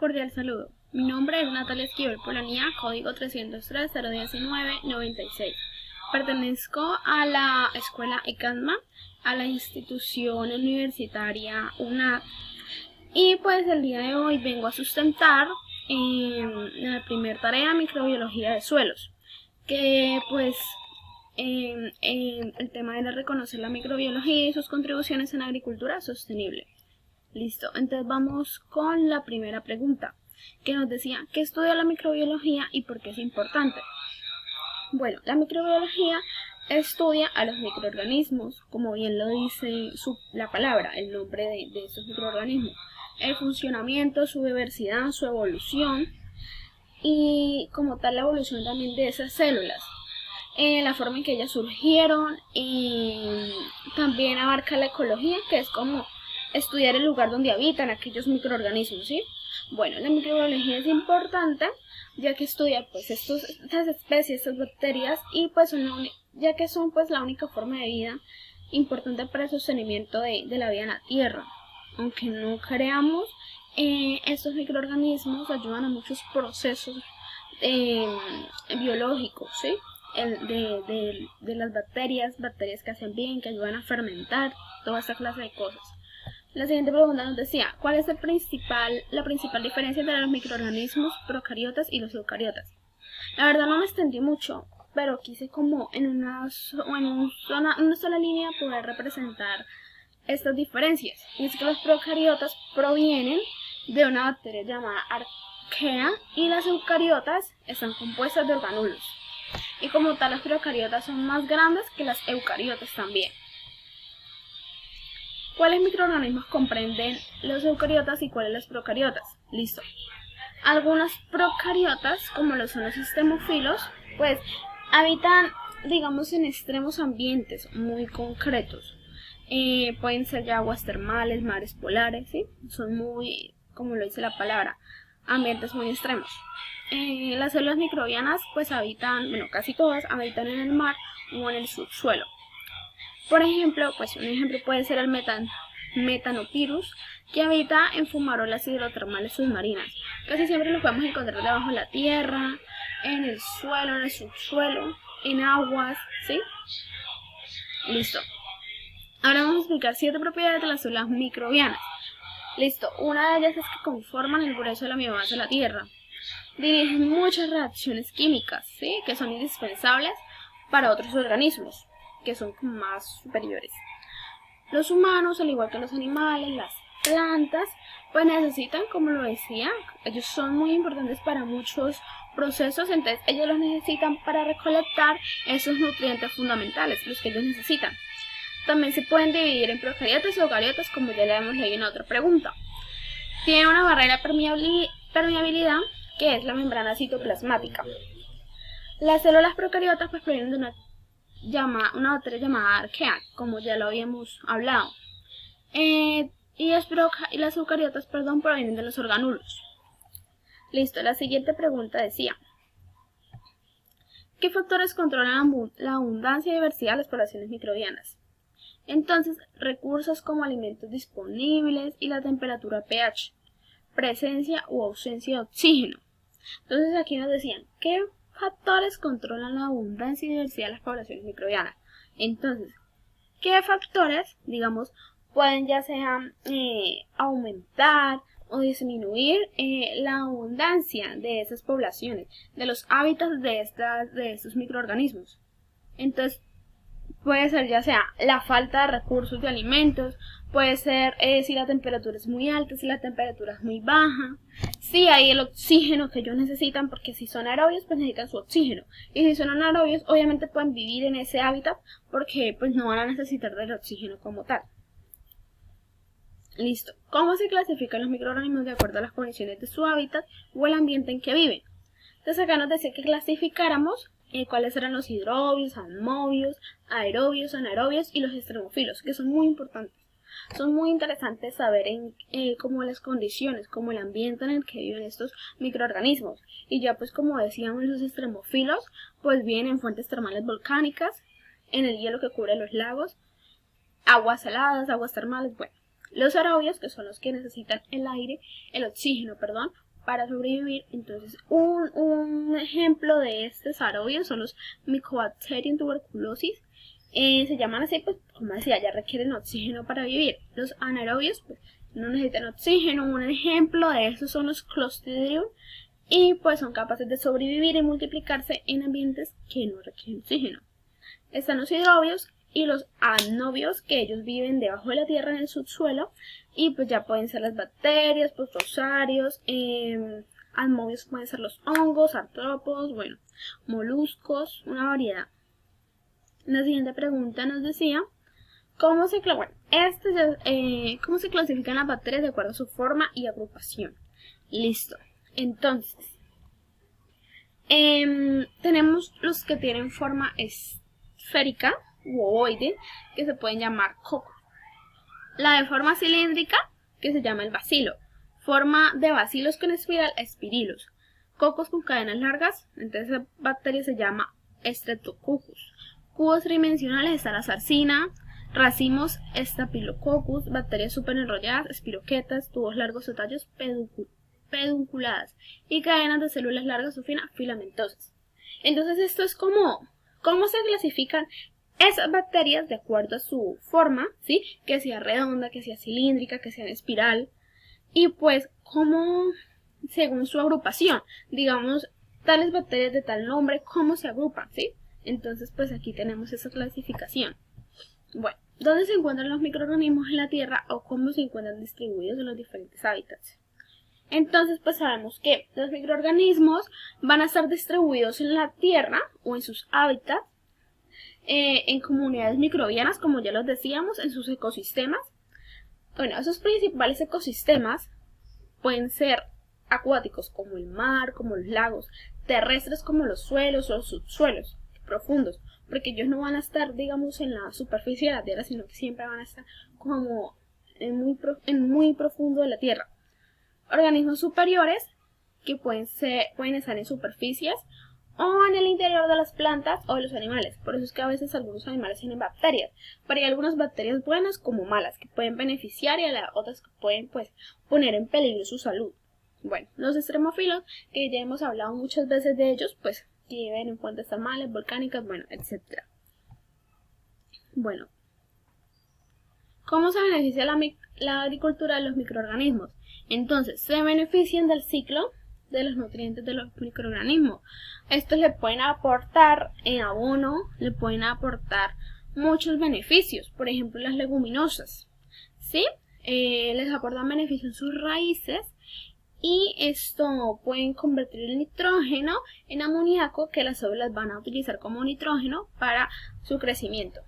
cordial saludo. Mi nombre es Natalia Esquivel Polanía, código 303-019-96. Pertenezco a la escuela ECASMA, a la institución universitaria UNAD, y pues el día de hoy vengo a sustentar la primera tarea, microbiología de suelos, que pues el tema era reconocer la microbiología y sus contribuciones en la agricultura sostenible. Listo, entonces vamos con la primera pregunta, que nos decía, ¿qué estudia la microbiología y por qué es importante? Bueno, la microbiología estudia a los microorganismos, como bien lo dice la palabra, el nombre de estos microorganismos, el funcionamiento, su diversidad, su evolución y como tal la evolución también de esas células. La forma en que ellas surgieron, y también abarca la ecología, que es como estudiar el lugar donde habitan aquellos microorganismos, ¿sí? Bueno, la microbiología es importante ya que estudia pues estas especies, estas bacterias, y pues ya que son pues la única forma de vida importante para el sostenimiento de la vida en la Tierra. Aunque no creamos, estos microorganismos ayudan a muchos procesos biológicos, ¿sí? De las bacterias que hacen bien, que ayudan a fermentar, toda esta clase de cosas. La siguiente pregunta nos decía, ¿cuál es la principal diferencia entre los microorganismos procariotas y los eucariotas? La verdad no me extendí mucho, pero quise como en una sola línea poder representar estas diferencias. Y es que los procariotas provienen de una bacteria llamada Archaea y las eucariotas están compuestas de orgánulos. Y como tal, los procariotas son más grandes que las eucariotas también. ¿Cuáles microorganismos comprenden los eucariotas y cuáles los procariotas? Listo. Algunos procariotas, como lo son los extremofilos, pues habitan, digamos, en extremos ambientes muy concretos. Pueden ser ya aguas termales, mares polares, ¿sí? Son muy, como lo dice la palabra, ambientes muy extremos. Las células microbianas pues habitan, bueno, casi todas habitan en el mar o en el subsuelo. Por ejemplo, pues un ejemplo puede ser el Methanopyrus, que habita en fumarolas hidrotermales submarinas. Casi siempre los podemos encontrar debajo de la tierra, en el suelo, en el subsuelo, en aguas, ¿sí? Listo. Ahora vamos a explicar 7 propiedades de las células microbianas. Listo. Una de ellas es que conforman el grueso de la biomasa de la tierra. Dirigen muchas reacciones químicas, ¿sí? Que son indispensables para otros organismos, que son más superiores. Los humanos, al igual que los animales, las plantas, pues necesitan, como lo decía, ellos son muy importantes para muchos procesos, entonces ellos los necesitan para recolectar esos nutrientes fundamentales, los que ellos necesitan. También se pueden dividir en procariotas y eucariotas, como ya le hemos leído en otra pregunta. Tienen una barrera permeabilidad, que es la membrana citoplasmática. Las células procariotas pues provienen de una bacteria llamada Archaea, como ya lo habíamos hablado. Y las eucariotas, provienen de los orgánulos. Listo, la siguiente pregunta decía, ¿qué factores controlan la abundancia y diversidad de las poblaciones microbianas? Entonces, recursos como alimentos disponibles y la temperatura pH, presencia u ausencia de oxígeno. Entonces aquí nos decían, ¿qué factores controlan la abundancia y diversidad de las poblaciones microbianas? Entonces, ¿qué factores, digamos, pueden ya sea aumentar o disminuir la abundancia de esas poblaciones, de los hábitats de estos microorganismos? Entonces, puede ser ya sea la falta de recursos de alimentos, puede ser si la temperatura es muy alta, si la temperatura es muy baja, si hay el oxígeno que ellos necesitan, porque si son aerobios pues necesitan su oxígeno, y si son anaerobios obviamente pueden vivir en ese hábitat porque pues no van a necesitar del oxígeno como tal. Listo. ¿Cómo se clasifican los microorganismos de acuerdo a las condiciones de su hábitat o el ambiente en que viven? Entonces acá nos decía que clasificáramos cuáles eran los hidrobios, amobios, aerobios, anaerobios y los extremofilos, que son muy importantes. Son muy interesantes saber como las condiciones, como el ambiente en el que viven estos microorganismos. Y ya pues como decíamos, los extremofilos pues viven en fuentes termales volcánicas, en el hielo que cubre los lagos, aguas saladas, aguas termales, bueno. Los aerobios, que son los que necesitan el oxígeno, para sobrevivir. Entonces un ejemplo de estos aerobios son los Mycobacterium tuberculosis. Se llaman así, pues como decía, ya requieren oxígeno para vivir. Los anaerobios pues no necesitan oxígeno. Un ejemplo de estos son los Clostridium, y pues son capaces de sobrevivir y multiplicarse en ambientes que no requieren oxígeno. Están los hidrobios y los anobios, que ellos viven debajo de la tierra en el subsuelo, y pues ya pueden ser las bacterias, protozarios, anobios pueden ser los hongos, artrópodos, bueno, moluscos, una variedad. La siguiente pregunta nos decía, ¿cómo se clasifican las bacterias de acuerdo a su forma y agrupación? Listo. Entonces, tenemos los que tienen forma esférica u ovoide, que se pueden llamar cocos. La de forma cilíndrica, que se llama el bacilo. Forma de bacilos con espiral, espirilus. Cocos con cadenas largas, entonces la bacteria se llama Streptococcus. Cubos tridimensionales está la zarcina, racimos Staphylococcus, bacterias super enrolladas, espiroquetas, tubos largos o tallos pedunculadas, y cadenas de células largas o finas filamentosas. Entonces esto es como cómo se clasifican esas bacterias de acuerdo a su forma, ¿sí? Que sea redonda, que sea cilíndrica, que sea en espiral, y pues como según su agrupación, digamos, tales bacterias de tal nombre, cómo se agrupan, ¿sí? Entonces pues aquí tenemos esa clasificación. Bueno, ¿dónde se encuentran los microorganismos en la Tierra o cómo se encuentran distribuidos en los diferentes hábitats? Entonces pues sabemos que los microorganismos van a estar distribuidos en la Tierra o en sus hábitats, en comunidades microbianas, como ya los decíamos, en sus ecosistemas. Bueno, esos principales ecosistemas pueden ser acuáticos como el mar, como los lagos, terrestres como los suelos o los subsuelos profundos, porque ellos no van a estar, digamos, en la superficie de la Tierra, sino que siempre van a estar como en muy profundo de la Tierra. Organismos superiores que pueden estar en superficies o en el interior de las plantas o de los animales. Por eso es que a veces algunos animales tienen bacterias, pero hay algunas bacterias buenas como malas que pueden beneficiar y a otras que pueden pues poner en peligro su salud. Bueno, los extremófilos, que ya hemos hablado muchas veces de ellos, pues que viven en fuentes termales, volcánicas, bueno, etc. Bueno, ¿cómo se beneficia la agricultura de los microorganismos? Entonces, se benefician del ciclo de los nutrientes de los microorganismos. Estos le pueden aportar en abono, le pueden aportar muchos beneficios, por ejemplo las leguminosas, ¿sí? Les aportan beneficios en sus raíces, y esto pueden convertir el nitrógeno en amoníaco, que las células van a utilizar como nitrógeno para su crecimiento.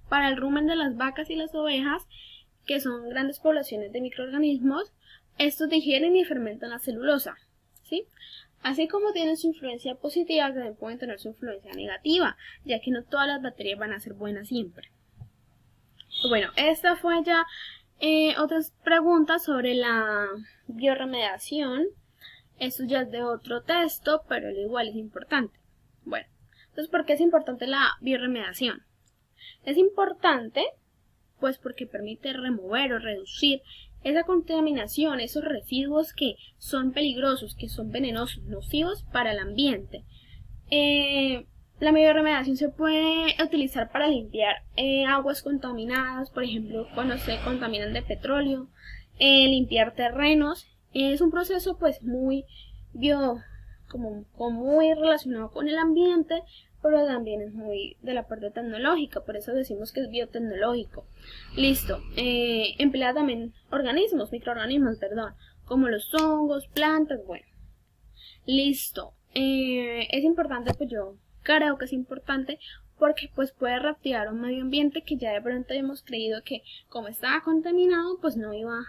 Para el rumen de las vacas y las ovejas, que son grandes poblaciones de microorganismos, estos digieren y fermentan la celulosa, ¿sí? Así como tienen su influencia positiva, también pueden tener su influencia negativa, ya que no todas las bacterias van a ser buenas siempre. Bueno, esta fue ya otras preguntas sobre la bioremediación. Esto ya es de otro texto, pero igual es importante. Bueno, entonces, ¿por qué es importante la bioremediación? Es importante pues porque permite remover o reducir esa contaminación, esos residuos que son peligrosos, que son venenosos, nocivos para el ambiente. La bioremediación se puede utilizar para limpiar aguas contaminadas, por ejemplo, cuando se contaminan de petróleo, limpiar terrenos. Es un proceso pues muy muy relacionado con el ambiente, pero también es muy de la parte tecnológica, por eso decimos que es biotecnológico. Listo. Emplea también microorganismos, como los hongos, plantas, bueno. Listo. Es importante, pues yo creo que es importante porque pues puede reactivar un medio ambiente que ya de pronto hemos creído que como estaba contaminado pues no iba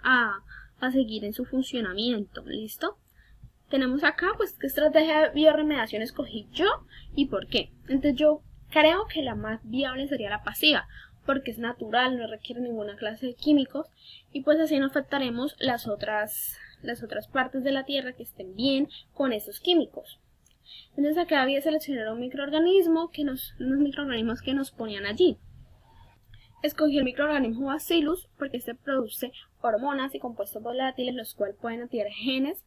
a seguir en su funcionamiento. ¿Listo? Tenemos acá pues qué estrategia de bioremediación escogí yo y por qué. Entonces yo creo que la más viable sería la pasiva, porque es natural, no requiere ninguna clase de químicos y pues así no afectaremos las otras partes de la tierra que estén bien con esos químicos. Entonces acá había seleccionado unos microorganismos que nos ponían allí. Escogí el microorganismo Bacillus porque este produce hormonas y compuestos volátiles, los cuales pueden activar genes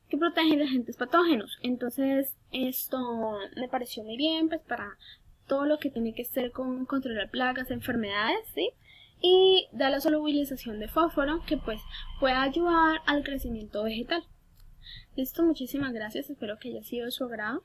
que protegen de agentes patógenos. Entonces esto me pareció muy bien pues para todo lo que tiene que ser con controlar plagas, enfermedades, ¿sí? Y da la solubilización de fósforo que pues puede ayudar al crecimiento vegetal. Listo, muchísimas gracias, espero que haya sido de su agrado.